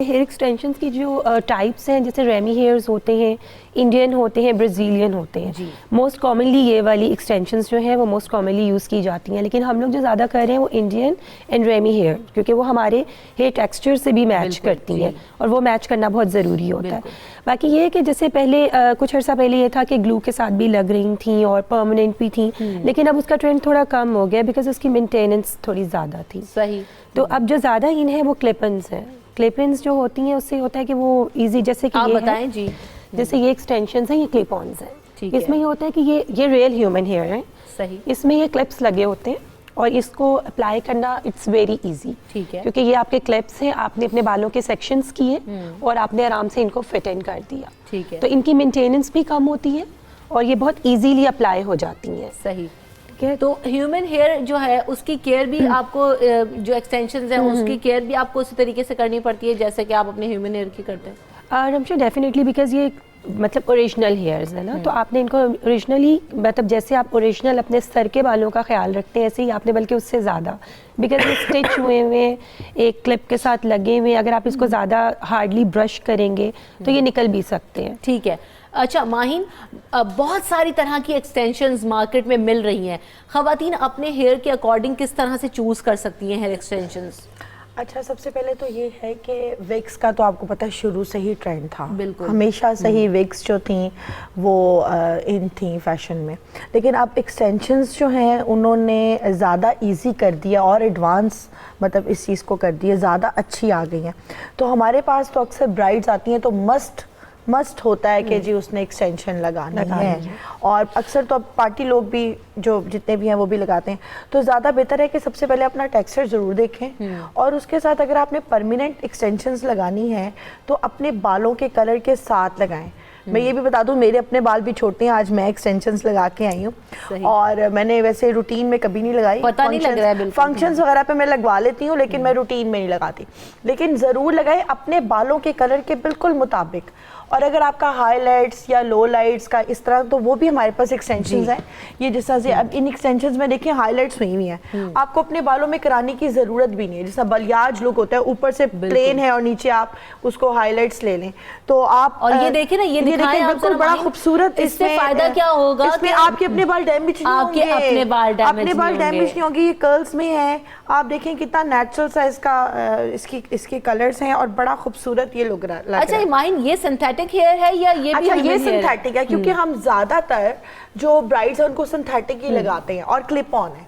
Hair extensions کی جو types ہیں، جیسے ریمی ہیئرز ہوتے ہیں، انڈین ہوتے ہیں، برازیلین ہوتے ہیں. موسٹ کامنلی یہ والی ایکسٹینشنز جو ہیں وہ موسٹ کامنلی یوز کی جاتی ہیں، لیکن ہم لوگ جو زیادہ کر رہے ہیں وہ انڈین اینڈ ریمی ہیئر، کیونکہ وہ ہمارے ہیئر ٹیکسچر سے بھی میچ کرتی ہیں اور وہ میچ کرنا بہت ضروری ہوتا ہے. باقی یہ ہے کہ جیسے پہلے کچھ عرصہ پہلے یہ تھا کہ گلو کے ساتھ بھی لگ رہی تھیں اور پرماننٹ بھی تھیں، لیکن اب اس کا ٹرینڈ تھوڑا کم ہو گیا بیکاز اس کی مینٹیننس تھوڑی زیادہ تھی. صحیح. تو اب جو زیادہ ان ہے وہ کلپنز ہیں. کلپنز جو ہوتی ہیں اس سے ہوتا ہے کہ وہ ایزی، جیسے کہ آپ یہ بتائیں جی، جیسے یہ ایکسٹینشنز ہیں، یہ کلپ آنز ہیں. اس میں یہ ہوتا ہے کہ یہ ریئل ہیومن ہیئر ہیں. صحیح. اس میں یہ کلپس لگے ہوتے ہیں اور اس کو اپلائی کرنا اٹس ویری ایزی، ٹھیک ہے، کیونکہ یہ آپ کے کلپس ہیں، آپ نے اپنے بالوں کے سیکشنز کیے اور آپ نے آرام سے ان کو فٹ ان کر دیا. ٹھیک ہے. تو ان کی مینٹیننس بھی کم ہوتی ہے اور یہ بہت ایزیلی اپلائی ہو جاتی ہیں. صحیح. تو ہیومن ہیئر جو ہے اس کی کیئر بھی آپ کو، جو ایکسٹینشنز ہیں اس کی کیئر بھی آپ کو اسی طریقے سے کرنی پڑتی ہے جیسے کہ آپ اپنے ہیومن ہیئر کی کرتے ہیں؟ رمشا ڈیفینیٹلی، بیکاز یہ مطلب اوریجنل ہیئرز ہیں نا، تو آپ نے ان کو اوریجنلی، مطلب جیسے آپ اوریجنل اپنے سر کے بالوں کا خیال رکھتے ہیں ایسے ہی آپ نے، بلکہ اس سے زیادہ، بیکاز یہ اسٹچ ہوئے ہوئے ایک کلپ کے ساتھ لگے ہوئے، اگر آپ اس کو زیادہ ہارڈلی برش کریں گے تو یہ نکل بھی سکتے ہیں. ٹھیک ہے. اچھا ماہین، بہت ساری طرح کی ایکسٹینشنز مارکیٹ میں مل رہی ہیں، خواتین اپنے ہیئر کے اکارڈنگ کس طرح سے چوز کر سکتی ہیں ہیئر ایکسٹینشنز؟ اچھا، سب سے پہلے تو یہ ہے کہ ویکس کا تو آپ کو پتہ ہے شروع سے ہی ٹرینڈ تھا. بالکل، ہمیشہ سے ہی ویکس جو تھیں وہ ان تھیں فیشن میں، لیکن اب ایکسٹینشنز جو ہیں انہوں نے زیادہ ایزی کر دیا اور ایڈوانس مطلب اس چیز کو کر دیا، زیادہ اچھی آ گئی ہیں. تو ہمارے پاس تو اکثر برائڈز آتی ہیں تو مسٹ ہوتا ہے کہ جی اس نے ایکسٹینشن لگانی ہے، اور اکثر تو اب پارٹی لوگ بھی جو جتنے بھی ہیں وہ بھی لگاتے ہیں. تو زیادہ بہتر ہے کہ سب سے پہلے اپنا ٹیکسچر ضرور دیکھیں، اور اس کے ساتھ اگر آپ نے پرماننٹ ایکسٹینشنز لگانی ہیں تو اپنے بالوں کے کلر کے ساتھ لگائیں. میں یہ بھی بتا دوں، میرے اپنے بال بھی چھوٹے ہیں، آج میں ایکسٹینشنز لگا کے آئی ہوں، اور میں نے ویسے روٹین میں کبھی نہیں لگائی. پتہ نہیں لگ رہا ہے بالکل. فنکشنز وغیرہ پہ میں لگوا لیتی ہوں لیکن میں روٹین میں نہیں لگاتی. لیکن ضرور لگائیں اپنے بالوں کے کلر کے بالکل مطابق. اور اگر آپ کا ہائی لائٹس یا لو لائٹس کا اس طرح، تو وہ بھی ہمارے پاس ایکسٹینشنز ہیں. یہ جس طرح سے اب ان ایکسٹینشنز میں دیکھیں ہائی لائٹس ہوئی ہوئی ہیں، آپ کو اپنے بالوں میں کرانے کی ضرورت بھی نہیں ہے. جیسا بالیاج لک ہوتا ہے، اوپر سے پلین ہے اور نیچے آپ اس کو ہائی لائٹس لے لیں تو آپ، اور یہ دیکھیں نا، یہ دکھائیں آپ بالکل بڑا خوبصورت. اس سے فائدہ کیا ہوگا؟ اس میں آپ کے اپنے بال ڈیمیج نہیں ہوں گے، اپنے بال ڈیمیج نہیں ہوں گے. یہ کرلز میں ہے، آپ دیکھیں کتنا نیچرل سا اس کا اس کے کلرز ہیں اور بڑا خوبصورت یہ لگ رہا ہے. اچھا ماہین، یہ سنتھیٹک ہیئر ہے یا یہ بھی؟ اچھا، یہ سنتھیٹک ہے کیونکہ ہم زیادہ تر جو برائڈز ہیں ان کو سنتھیٹک ہی لگاتے ہیں اور کلپ آن ہے.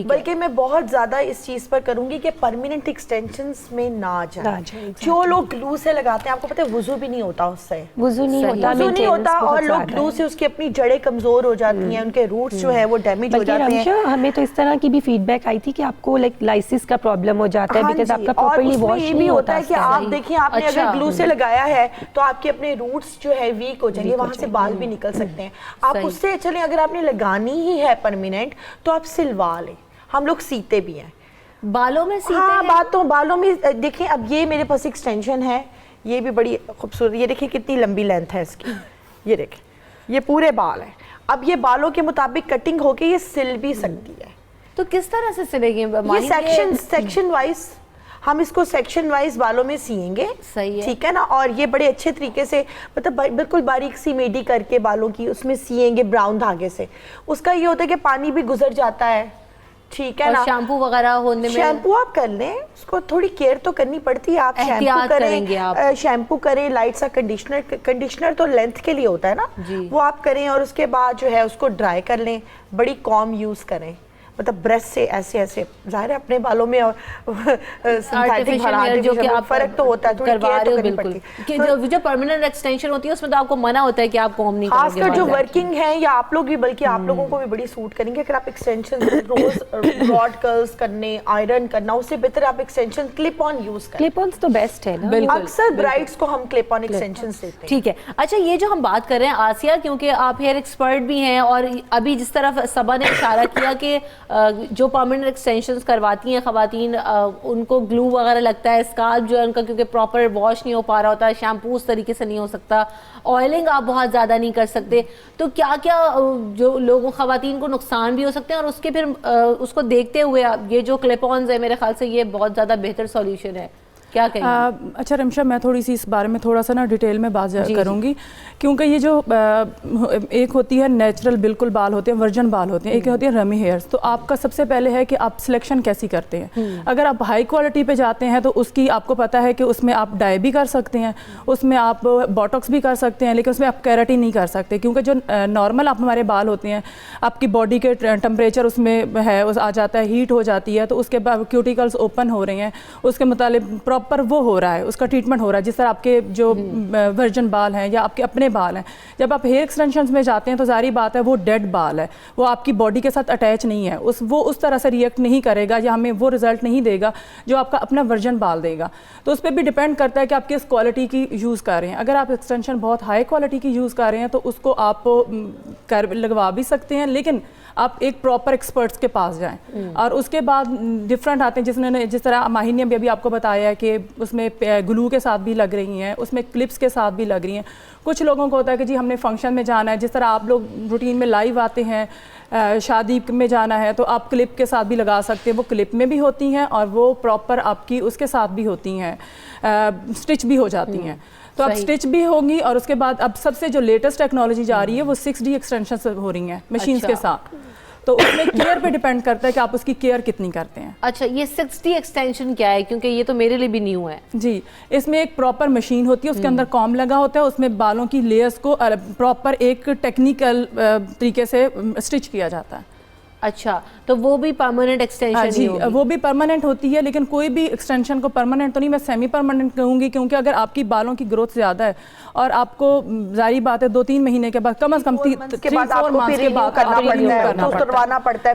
بلکہ میں بہت زیادہ اس چیز پر کروں گی کہ پرماننٹ ایکسٹینشنز میں نہ جائیں. جو لوگ گلو سے لگاتے ہیں، آپ کو پتہ ہے وضو بھی نہیں ہوتا اس سے، وضو نہیں ہوتا اور لوگ گلو سے اس کی اپنی جڑیں کمزور ہو جاتی ہیں، ان کے روٹس جو ہے وہ ڈیمیج ہو جاتے ہیں. ہمیں تو اس طرح کی بھی فیڈ بیک آئی تھی کہ آپ کو لائک لائسس کا پرابلم ہو جاتا ہے بیکاز آپ کا پراپرلی واش یہ بھی ہوتا ہے کہ آپ دیکھیں آپ نے اگر گلو سے لگایا ہے تو آپ کے اپنے روٹس جو ہے ویک ہو جائیں گے، وہاں سے بال بھی نکل سکتے ہیں. آپ اس سے چلیں، اگر آپ نے لگانی ہی ہے پرماننٹ تو آپ سلوا لیں. ہم لوگ سیتے بھی ہیں بالوں میں، ہاں بالوں میں. دیکھیں اب یہ میرے پاس ایکسٹینشن ہے، یہ بھی بڑی خوبصورت، یہ دیکھیں کتنی لمبی لینتھ ہے اس کی، یہ دیکھیں یہ پورے بال ہیں. اب یہ بالوں کے مطابق کٹنگ ہو کے یہ سل بھی سکتی ہے. تو کس طرح سے سلے گی؟ یہ سیکشن وائز ہم اس کو سیکشن وائز بالوں میں سیئیں گے. ٹھیک ہے نا، اور یہ بڑے اچھے طریقے سے مطلب بالکل باریک سی میڈی کر کے بالوں کی اس میں سیئیں گے براؤن دھاگے سے. اس کا یہ ہوتا ہے کہ پانی بھی گزر جاتا ہے. ٹھیک ہے نا، شیمپو وغیرہ ہونے میں، شیمپو آپ کر لیں، اس کو تھوڑی کیئر تو کرنی پڑتی ہے. آپ شیمپو کریں، لائٹ سا کنڈیشنر تو لینتھ کے لیے ہوتا ہے نا، وہ آپ کریں، اور اس کے بعد جو ہے اس کو ڈرائی کر لیں. بڑی کام یوز کریں، مطلب برش سے ایسے ایسے. ظاہر ہے اپنے بالوں میں اور فرق تو ہوتا ہے، تھوڑی کیئر تو کرنی پڑتی ہے. جو پرماننٹ ایکسٹینشن ہوتی ہے اس میں تو آپ کو منع ہوتا ہے کہ آپ کوم نہیں کریں گے، خاص کر جو ورکنگ ہیں یا آپ لوگ بھی، بلکہ آپ لوگوں کو بھی بڑی سوٹ کریں گے. اگر آپ ایکسٹینشن روز راڈ کرلز کرنے، آئرن کرنا، اس سے بہتر آپ ایکسٹینشن کلپ آن یوز کریں. کلپ آنز تو بیسٹ ہے نا، اکثر برائڈز کو ہم کلپ آن ایکسٹینشنز دیتے ہیں. ٹھیک ہے. اچھا، یہ جو ہم بات کر رہے ہیں آسیہ، کیونکہ آپ ہیئر ایکسپرٹ بھی ہیں، اور ابھی جس طرف صبا نے اشارہ کیا کہ جو پرماننٹ ایکسٹینشنز کرواتی ہیں خواتین، ان کو گلو وغیرہ لگتا ہے، اسکالپ جو ہے ان کا کیونکہ پراپر واش نہیں ہو پا رہا ہوتا ہے، شیمپو اس طریقے سے نہیں ہو سکتا، آئلنگ آپ بہت زیادہ نہیں کر سکتے، تو کیا کیا جو لوگوں خواتین کو نقصان بھی ہو سکتے ہیں، اور اس کے پھر اس کو دیکھتے ہوئے یہ جو کلپ آنز ہے میرے خیال سے یہ بہت زیادہ بہتر سولیوشن ہے. کیا کہیں؟ اچھا رمشا، میں تھوڑی سی اس بارے میں تھوڑا سا نا ڈیٹیل میں بات کروں گی، کیونکہ یہ جو ایک ہوتی ہے نیچرل بالکل بال ہوتے ہیں، ورجن بال ہوتے ہیں، ایک ہوتی ہے رمی ہیئرس. تو آپ کا سب سے پہلے ہے کہ آپ سلیکشن کیسی کرتے ہیں. اگر آپ ہائی کوالٹی پہ جاتے ہیں تو اس کی آپ کو پتہ ہے کہ اس میں آپ ڈائی بھی کر سکتے ہیں، اس میں آپ بوٹاکس بھی کر سکتے ہیں، لیکن اس میں آپ کیراٹین نہیں کر سکتے، کیونکہ جو نارمل آپ ہمارے بال ہوتے ہیں، آپ کی باڈی کے ٹمپریچر اس میں ہے آ جاتا ہے، ہیٹ ہو جاتی ہے، تو اس کے بعد کیوٹیکلز اوپن ہو رہے ہیں، اس کے متعلق پراپر وہ ہو رہا ہے، اس کا ٹریٹمنٹ ہو رہا ہے. جس طرح آپ کے جو ورجن بال ہیں یا آپ کے اپنے بال ہیں، جب آپ ہیئر ایکسٹینشنز میں جاتے ہیں تو ظاہری بات ہے وہ ڈیڈ بال ہے، وہ آپ کی باڈی کے ساتھ اٹیچ نہیں ہے، وہ اس طرح سے ریئیکٹ نہیں کرے گا یا ہمیں وہ رزلٹ نہیں دے گا جو آپ کا اپنا ورجن بال دے گا. تو اس پہ بھی ڈیپینڈ کرتا ہے کہ آپ کس کوالٹی کی یوز کر رہے ہیں. اگر آپ ایکسٹینشن بہت ہائی کوالٹی کی یوز کر رہے ہیں تو اس کو آپ لگوا بھی سکتے ہیں، لیکن آپ ایک پراپر ایکسپرٹس کے پاس جائیں. اور اس کے بعد ڈفرینٹ آتے ہیں، جس طرح ماہی نے بھی ابھی آپ کو بتایا ہے کہ اس میں گلو کے ساتھ بھی لگ رہی ہیں، اس میں کلپس کے ساتھ بھی لگ رہی ہیں. کچھ لوگوں کو ہوتا ہے کہ جی ہم نے فنکشن میں جانا ہے، جس طرح آپ لوگ روٹین میں لائیو آتے ہیں، شادی میں جانا ہے تو آپ کلپ کے ساتھ بھی لگا سکتے ہیں. وہ کلپ میں بھی ہوتی ہیں اور وہ پراپر آپ کی اس کے ساتھ بھی ہوتی ہیں، سٹچ بھی ہو جاتی ہیں. تو اب سٹچ بھی ہوگی. اور اس کے بعد اب سب سے جو لیٹسٹ ٹیکنالوجی جا رہی ہے وہ 6D ایکسٹینشن ہو رہی ہیں مشینز کے ساتھ. تو اس میں کیئر پہ ڈیپینڈ کرتا ہے کہ آپ اس کی کیئر کتنی کرتے ہیں. اچھا، یہ 6D ایکسٹینشن کیا ہے؟ کیونکہ یہ تو میرے لیے بھی نیو ہے. جی، اس میں ایک پراپر مشین ہوتی ہے، اس کے اندر کام لگا ہوتا ہے، اس میں بالوں کی لیئرز کو پراپر ایک ٹیکنیکل طریقے سے اسٹچ کیا جاتا ہے. اچھا، تو وہ بھی پرماننٹ ایکسٹینشن جی، وہ بھی پرماننٹ ہوتی ہے، لیکن کوئی بھی ایکسٹینشن کو پرماننٹ تو نہیں، میں سیمی پرماننٹ کہوں گی. کیونکہ اگر آپ کی بالوں کی گروتھ زیادہ ہے اور آپ کو ظاہری بات ہے 2-3 مہینے کے بعد کم از کم 3-4 منتھ کے بعد کرنا پڑتا ہے.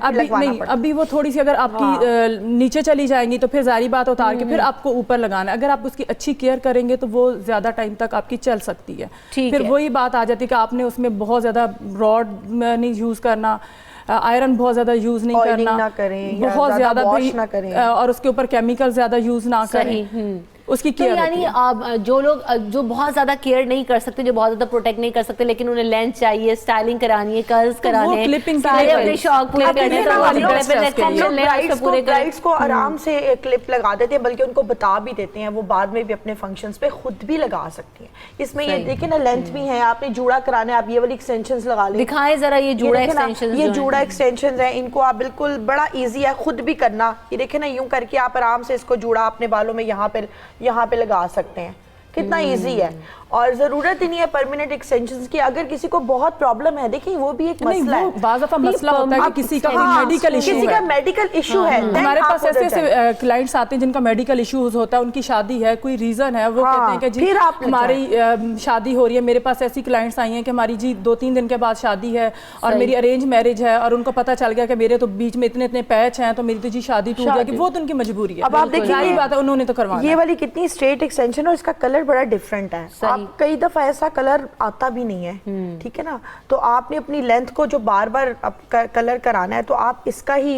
ابھی وہ تھوڑی سی اگر آپ کی نیچے چلی جائیں گی تو پھر ظاہری بات اتار کے پھر آپ کو اوپر لگانا ہے. اگر آپ اس کی اچھی کیئر کریں گے تو وہ زیادہ ٹائم تک آپ کی چل سکتی ہے. پھر وہی بات آ جاتی ہے کہ آپ نے اس میں بہت زیادہ راڈ نہیں یوز کرنا، آئرن بہت زیادہ یوز نہیں کرنا، بہت زیادہ بھی، اور اس کے اوپر کیمیکل زیادہ یوز نہ کریں. اس کی کیئر. یعنی جو لوگ جو بہت زیادہ کیئر نہیں کر سکتے، جو بہت زیادہ پروٹیکٹ نہیں کر سکتے، لیکن انہیں لینس چاہیے، سٹائلنگ کرانی ہے، کرلز کرانے ہیں، سارے اپنے شوق پورے کرنے ہیں، تو وہ برائڈز کو آرام سے کلپ لگا دیتے ہیں، بلکہ ان کو بتا بھی دیتے ہیں، وہ بعد میں بھی اپنے فنکشنز پہ خود بھی لگا سکتی ہیں. اس میں یہ دیکھیں نا لینتھ بھی ہے، آپ نے جوڑا کرانا ہے، آپ یہ والی ایکسٹینشنز لگا لیں. دکھائیں ذرا یہ جوڑا ایکسٹینشنز. یہ جوڑا ایکسٹینشنز ہیں، ان کو آپ بالکل بڑا ایزی ہے خود بھی کرنا. یہ دیکھیں نا یوں کر کے آپ آرام سے اس کو جوڑا اپنے بالوں میں یہاں پہ لگا سکتے ہیں. کتنا ایزی ہے. اور ضرورت ہی نہیں ہے پرماننٹ ایکسٹینشنز کی. اگر کسی کو بہت پرابلم ہے، دیکھیں وہ بھی ایک مسئلہ ہے، بعض دفعہ مسئلہ ہوتا ہے کہ کسی کا میڈیکل ایشو ہے. ہمارے پاس ایسے کلائنٹس آتے ہیں جن کا میڈیکل ایشوز ہوتا ہے، ان کی شادی ہے، کوئی ریزن ہے، وہ کہتے ہیں کہ جی ہماری شادی ہو رہی ہے. میرے پاس ایسی کلائنٹس آئی ہیں کہ ہماری جی 2-3 دن کے بعد شادی ہے اور میری ارینج میرج ہے، اور ان کو پتہ چل گیا کہ میرے تو بیچ میں اتنے پیچ ہیں، تو میری تو جی شادی ٹوٹ جائے گی. وہ تو ان کی مجبوری ہے. اب آپ دیکھیں بات ہے، انہوں نے تو کروانا. یہ والی کتنی اسٹریٹ ایکسٹینشن ہے، اس کا کلر بڑا ڈفرینٹ ہے. کئی دفعہ ایسا کلر آتا بھی نہیں ہے، ٹھیک ہے نا. تو آپ نے اپنی لینتھ کو جو بار بار کلر کرانا ہے تو آپ اس کا ہی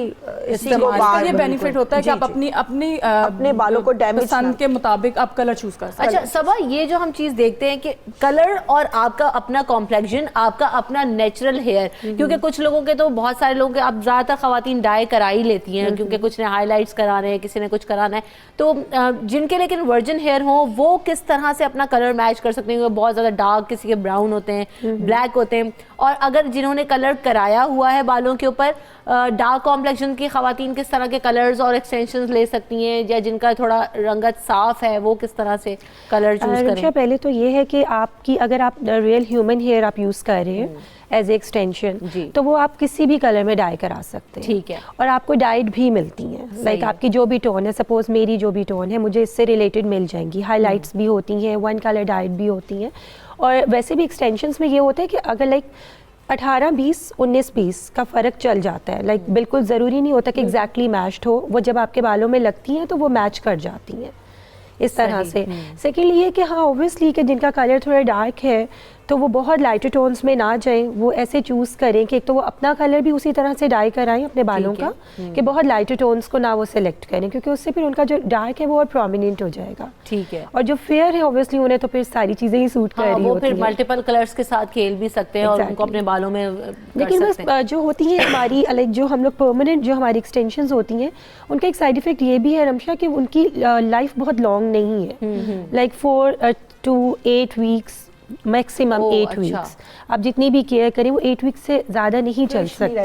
یہ بینیفٹ ہوتا ہے کہ آپ اپنے بالوں کو پسند کے مطابق آپ کلر چوز کر سکتے ہیں. اچھا صبا، یہ جو ہم چیز دیکھتے ہیں کہ کلر اور آپ کا اپنا کمپلیکشن، آپ کا اپنا نیچرل ہیئر، کیونکہ کچھ لوگوں کے تو بہت سارے لوگ اب زیادہ تر خواتین ڈائی کرا ہی لیتی ہیں، کیونکہ کچھ نے ہائی لائٹس کرانے ہیں، کسی نے کچھ کرانا ہے. تو جن کے لیکن ورجن ہیئر ہوں وہ کس طرح سے اپنا کلر میچ کر سکتے ہیں؟ بہت زیادہ ڈارک، کسی کے براؤن ہوتے ہیں، بلیک ہوتے ہیں. اور اگر جنہوں نے کلر کرایا ہوا ہے بالوں کے اوپر، ڈارک کمپلیکشن کی خواتین کس طرح کے کلرز اور ایکسٹینشنز لے سکتی ہیں، یا جن کا تھوڑا رنگت صاف ہے وہ کس طرح سے کلر چوز کریں؟ پہلے تو یہ ہے کہ آپ کی اگر آپ ریئل ہیومن ہیئر آپ یوز کر رہے ہیں ایز اے ایکسٹینشن، تو وہ آپ کسی بھی کلر میں ڈائی کرا سکتے ہیں. ٹھیک ہے. اور آپ کو ڈائڈ بھی ملتی ہیں، لائک آپ کی جو بھی ٹون ہے، سپوز میری جو بھی ٹون ہے مجھے اس سے ریلیٹڈ مل جائیں گی. ہائی لائٹس بھی ہوتی ہیں، 1 کلر ڈائڈ بھی ہوتی ہیں. اور ویسے بھی ایکسٹینشنس میں یہ ہوتا ہے کہ اگر لائک 18-20 19-20 کا فرق چل جاتا ہے، لائک بالکل ضروری نہیں ہوتا کہ ایگزیکٹلی میچڈ ہو. وہ جب آپ کے بالوں میں لگتی ہیں تو وہ میچ کر جاتی ہیں اس طرح سے. سیکنڈلی یہ کہ ہاں اوبویسلی کہ جن کا کلر تھوڑا ڈارک ہے تو وہ بہت لائٹر ٹونس میں نہ جائیں, وہ ایسے چوز کریں کہ ایک تو وہ اپنا کلر بھی اسی طرح سے ڈائی کرائیں اپنے بالوں کا, کہ بہت لائٹر ٹونس کو نہ وہ سلیکٹ کریں, کیونکہ اس سے پھر ان کا جو ڈارک ہے وہ اور پرومیننٹ ہو جائے گا. ٹھیک ہے. اور جو فیئر ہے اوبویسلی انہیں تو پھر ساری چیزیں ہی سوٹ کر رہی وہ ہوتی پھر ہیں, ملٹیپل کلرز کے ساتھ کھیل بھی سکتے ہیں اور ان کو اپنے بالوں میں لیکن بس جو ہوتی ہیں ہماری لائک جو ہم لوگ پرماننٹ جو ہماری ایکسٹینشنز ہوتی ہیں ان کا ایک سائڈ افیکٹ یہ بھی ہے رمشا کہ ان کی لائف بہت لانگ نہیں ہے, لائک 4 to 8 weeks میکسیمم 8 ویکس. آپ جتنی بھی کیئر کریں وہ 8 ویکس سے زیادہ نہیں چل سکتی.